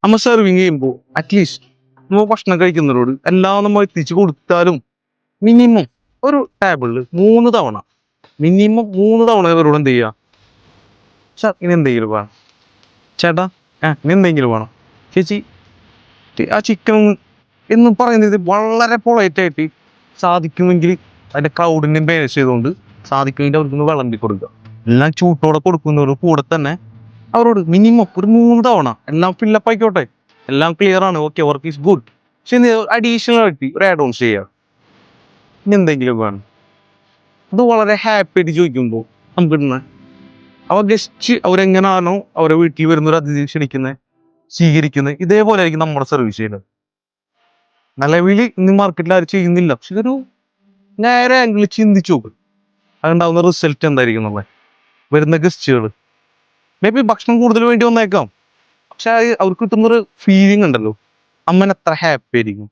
നമ്മ സെർവിങ് ചെയ്യുമ്പോൾ അറ്റ്ലീസ്റ്റ് നമ്മൾ ഭക്ഷണം കഴിക്കുന്നവരോട് എല്ലാം നമ്മൾ എത്തിച്ചു കൊടുത്താലും മിനിമം ഒരു ടേബിളിൽ 3 തവണ, മിനിമം 3 തവണ ഇവരോട് എന്ത് ചെയ്യുക, സാർ ഇനി എന്തെങ്കിലും വേണം, ചേട്ടാ ഇനി എന്തെങ്കിലും വേണം, ചേച്ചി ആ ചിക്കൻ എന്ന് പറയുന്നത് വളരെ പൊളൈറ്റ് ആയിട്ട് സാധിക്കുമെങ്കിൽ അതിന്റെ ക്രൗഡിനെ ബേസ് ചെയ്തുകൊണ്ട് സാധിക്കുമെങ്കിൽ അവർക്കൊന്ന് വിളമ്പി കൊടുക്കുക. എല്ലാം ചൂട്ടോടെ കൊടുക്കുന്നവരുടെ കൂടെ തന്നെ അവരോട് മിനിമം ഒരു 3 തവണ എല്ലാം ഫില്ലപ്പ് ആയിക്കോട്ടെ, എല്ലാം ക്ലിയർ ആണ്, ഓക്കെ, വർക്ക് ഈസ് ഗുഡ്, പക്ഷെ അഡീഷണൽ ആയിട്ട് ഒരു ആഡ് ഓൺ ചെയ്യുക, ഇനി എന്തെങ്കിലും വേണം. അത് വളരെ ഹാപ്പി ആയിട്ട് ചോദിക്കുമ്പോൾ നമുക്ക് കിട്ടുന്ന അവർ ജസ്റ്റ് അവരെങ്ങനാണോ അവരെ വീട്ടിൽ വരുന്ന ഒരു അതിഥി ക്ഷണിക്കുന്നത്, സ്വീകരിക്കുന്നത്, ഇതേപോലെ ആയിരിക്കും നമ്മുടെ സർവീസ് ചെയ്യുന്നത്. നിലവിൽ ഇന്ന് മാർക്കറ്റിൽ ആരും ചെയ്യുന്നില്ല, പക്ഷെ ഇതൊരു നേരെ ആംഗിൾ ചിന്തിച്ചു നോക്ക്, അതുണ്ടാവുന്ന റിസൾട്ട് എന്തായിരിക്കും എന്നുള്ളത്. വരുന്ന ഗസ്റ്റുകൾ മേ ബി ഭക്ഷണം കൂടുതൽ വേണ്ടി വന്നേക്കാം, പക്ഷെ അവർക്ക് കിട്ടുന്നൊരു ഫീലിംഗ് ഉണ്ടല്ലോ, അമ്മൻ എത്ര ഹാപ്പി ആയിരിക്കും.